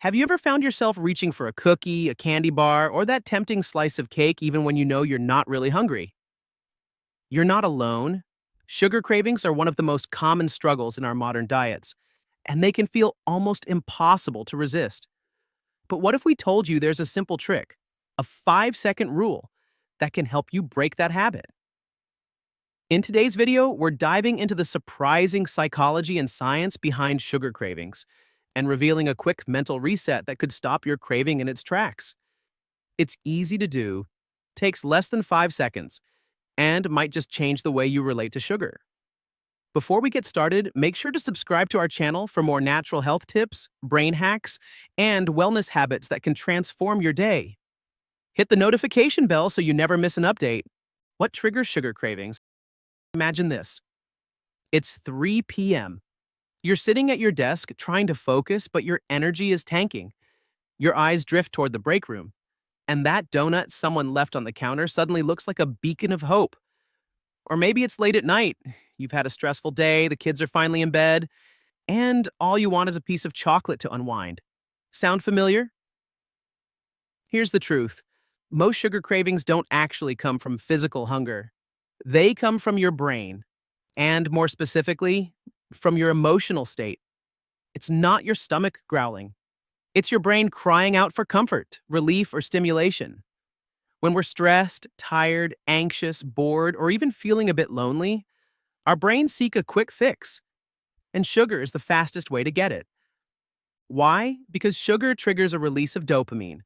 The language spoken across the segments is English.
Have you ever found yourself reaching for a cookie, a candy bar, or that tempting slice of cake even when you know you're not really hungry? You're not alone. Sugar cravings are one of the most common struggles in our modern diets, and they can feel almost impossible to resist. But what if we told you there's a simple trick, a 5-second rule, that can help you break that habit? In today's video, we're diving into the surprising psychology and science behind sugar cravings and revealing a quick mental reset that could stop your craving in its tracks. It's easy to do, takes less than 5 seconds, and might just change the way you relate to sugar. Before we get started, make sure to subscribe to our channel for more natural health tips, brain hacks, and wellness habits that can transform your day. Hit the notification bell so you never miss an update. What triggers sugar cravings? Imagine this. It's 3 p.m. You're sitting at your desk trying to focus, but your energy is tanking. Your eyes drift toward the break room, and that donut someone left on the counter suddenly looks like a beacon of hope. Or maybe it's late at night. You've had a stressful day, the kids are finally in bed, and all you want is a piece of chocolate to unwind. Sound familiar? Here's the truth. Most sugar cravings don't actually come from physical hunger. They come from your brain, and more specifically, from your emotional state. It's not your stomach growling. It's your brain crying out for comfort, relief, or stimulation. When we're stressed, tired, anxious, bored, or even feeling a bit lonely, our brains seek a quick fix, and sugar is the fastest way to get it. Why? Because sugar triggers a release of dopamine,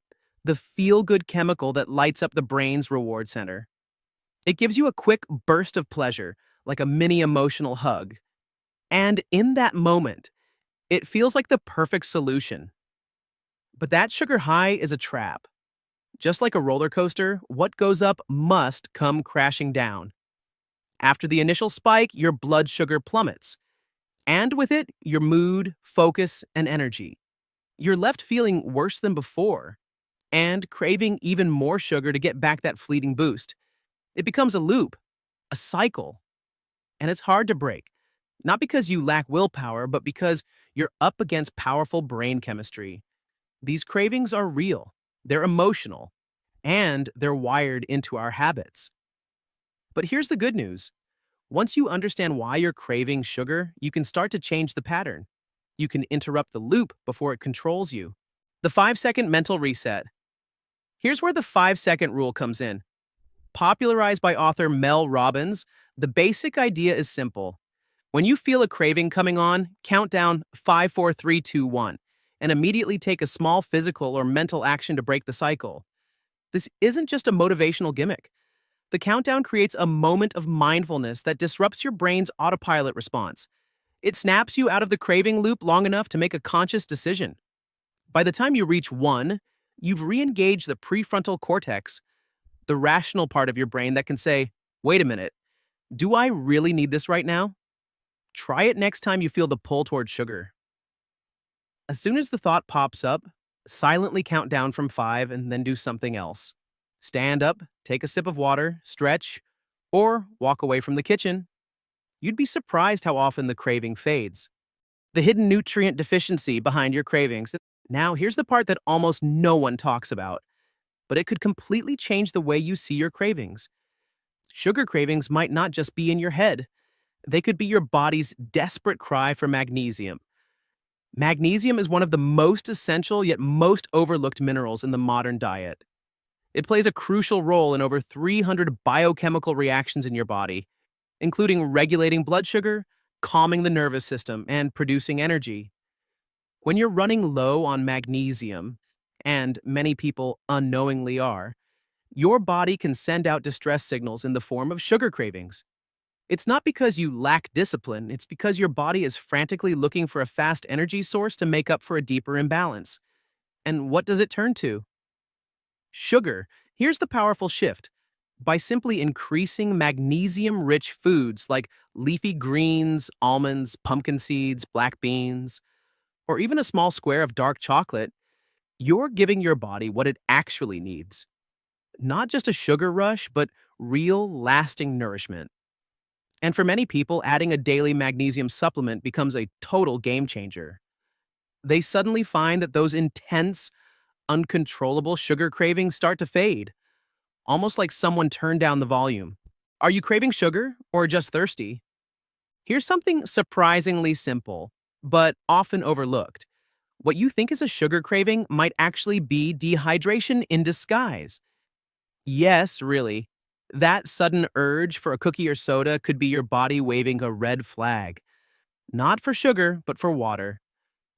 the feel-good chemical that lights up the brain's reward center. It gives you a quick burst of pleasure, like a mini emotional hug. And in that moment, it feels like the perfect solution. But that sugar high is a trap. Just like a roller coaster, what goes up must come crashing down. After the initial spike, your blood sugar plummets. And with it, your mood, focus, and energy. You're left feeling worse than before, and craving even more sugar to get back that fleeting boost. It becomes a loop, a cycle, and it's hard to break. Not because you lack willpower, but because you're up against powerful brain chemistry. These cravings are real, they're emotional, and they're wired into our habits. But here's the good news. Once you understand why you're craving sugar, you can start to change the pattern. You can interrupt the loop before it controls you. The 5-second mental reset. Here's where the 5-second rule comes in. Popularized by author Mel Robbins, the basic idea is simple. When you feel a craving coming on, count down 5, 4, 3, 2, 1, and immediately take a small physical or mental action to break the cycle. This isn't just a motivational gimmick. The countdown creates a moment of mindfulness that disrupts your brain's autopilot response. It snaps you out of the craving loop long enough to make a conscious decision. By the time you reach 1, you've re-engaged the prefrontal cortex, the rational part of your brain that can say, wait a minute, do I really need this right now? Try it next time you feel the pull toward sugar. As soon as the thought pops up, silently count down from 5 and then do something else. Stand up, take a sip of water, stretch, or walk away from the kitchen. You'd be surprised how often the craving fades. The hidden nutrient deficiency behind your cravings. Now, here's the part that almost no one talks about, but it could completely change the way you see your cravings. Sugar cravings might not just be in your head. They could be your body's desperate cry for magnesium. Magnesium is one of the most essential yet most overlooked minerals in the modern diet. It plays a crucial role in over 300 biochemical reactions in your body, including regulating blood sugar, calming the nervous system, and producing energy. When you're running low on magnesium, and many people unknowingly are, your body can send out distress signals in the form of sugar cravings. It's not because you lack discipline, it's because your body is frantically looking for a fast energy source to make up for a deeper imbalance. And what does it turn to? Sugar. Here's the powerful shift. By simply increasing magnesium-rich foods like leafy greens, almonds, pumpkin seeds, black beans, or even a small square of dark chocolate, you're giving your body what it actually needs. Not just a sugar rush, but real, lasting nourishment. And for many people, adding a daily magnesium supplement becomes a total game changer. they suddenly find that those intense, uncontrollable sugar cravings start to fade, almost like someone turned down the volume. Are you craving sugar or just thirsty? Here's something surprisingly simple, but often overlooked. What you think is a sugar craving might actually be dehydration in disguise. Yes, really. That sudden urge for a cookie or soda could be your body waving a red flag. Not for sugar, but for water.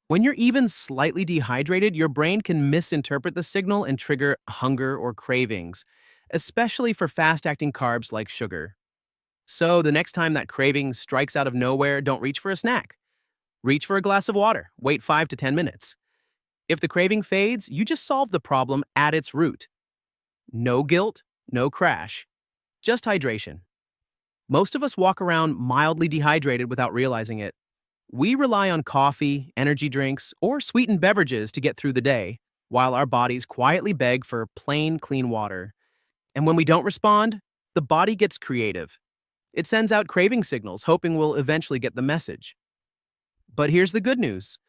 When you're even slightly dehydrated, your brain can misinterpret the signal and trigger hunger or cravings, especially for fast acting carbs like sugar. So, the next time that craving strikes out of nowhere, don't reach for a snack. Reach for a glass of water. Wait 5 to 10 minutes. If the craving fades, you just solve the problem at its root. No guilt, no crash, just hydration. Most of us walk around mildly dehydrated without realizing it. We rely on coffee, energy drinks, or sweetened beverages to get through the day, while our bodies quietly beg for plain, clean water. And when we don't respond, the body gets creative. It sends out craving signals, hoping we'll eventually get the message. But here's the good news.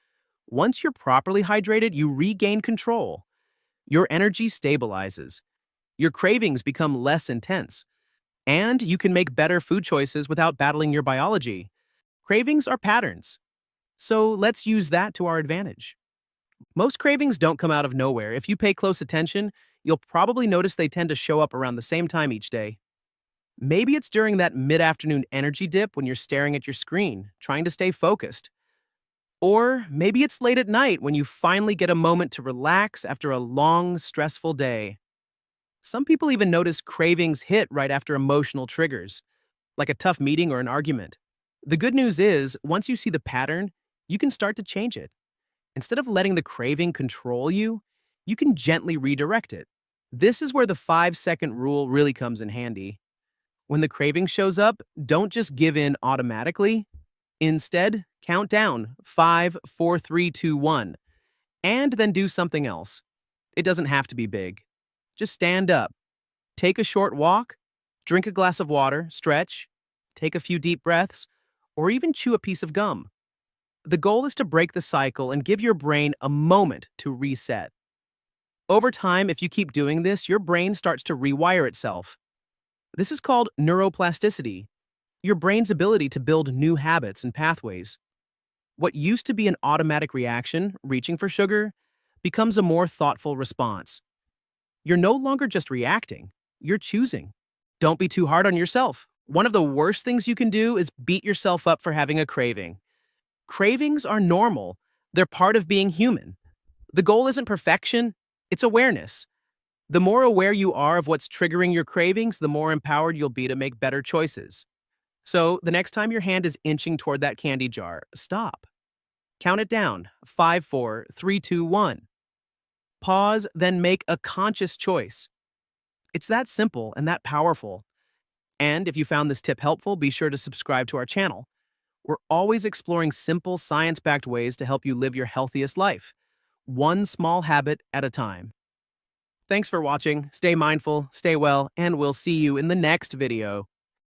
Once you're properly hydrated, you regain control. Your energy stabilizes. Your cravings become less intense. And you can make better food choices without battling your biology. Cravings are patterns. So let's use that to our advantage. Most cravings don't come out of nowhere. If you pay close attention, you'll probably notice they tend to show up around the same time each day. Maybe it's during that mid-afternoon energy dip when you're staring at your screen, trying to stay focused. Or maybe it's late at night when you finally get a moment to relax after a long, stressful day. Some people even notice cravings hit right after emotional triggers, like a tough meeting or an argument. The good news is, once you see the pattern, you can start to change it. Instead of letting the craving control you, you can gently redirect it. This is where the 5-second rule really comes in handy. When the craving shows up, don't just give in automatically. Instead, count down 5, 4, 3, 2, 1, and then do something else. It doesn't have to be big. Just stand up, take a short walk, drink a glass of water, stretch, take a few deep breaths, or even chew a piece of gum. The goal is to break the cycle and give your brain a moment to reset. Over time, if you keep doing this, your brain starts to rewire itself. This is called neuroplasticity, your brain's ability to build new habits and pathways. What used to be an automatic reaction, reaching for sugar, becomes a more thoughtful response. You're no longer just reacting, you're choosing. Don't be too hard on yourself. One of the worst things you can do is beat yourself up for having a craving. Cravings are normal. They're part of being human. The goal isn't perfection, it's awareness. The more aware you are of what's triggering your cravings, the more empowered you'll be to make better choices. So, the next time your hand is inching toward that candy jar, stop. Count it down, 5, 4, 3, 2, 1. Pause, then make a conscious choice. It's that simple and that powerful. And if you found this tip helpful, be sure to subscribe to our channel. We're always exploring simple, science-backed ways to help you live your healthiest life, one small habit at a time. Thanks for watching, stay mindful, stay well, and we'll see you in the next video.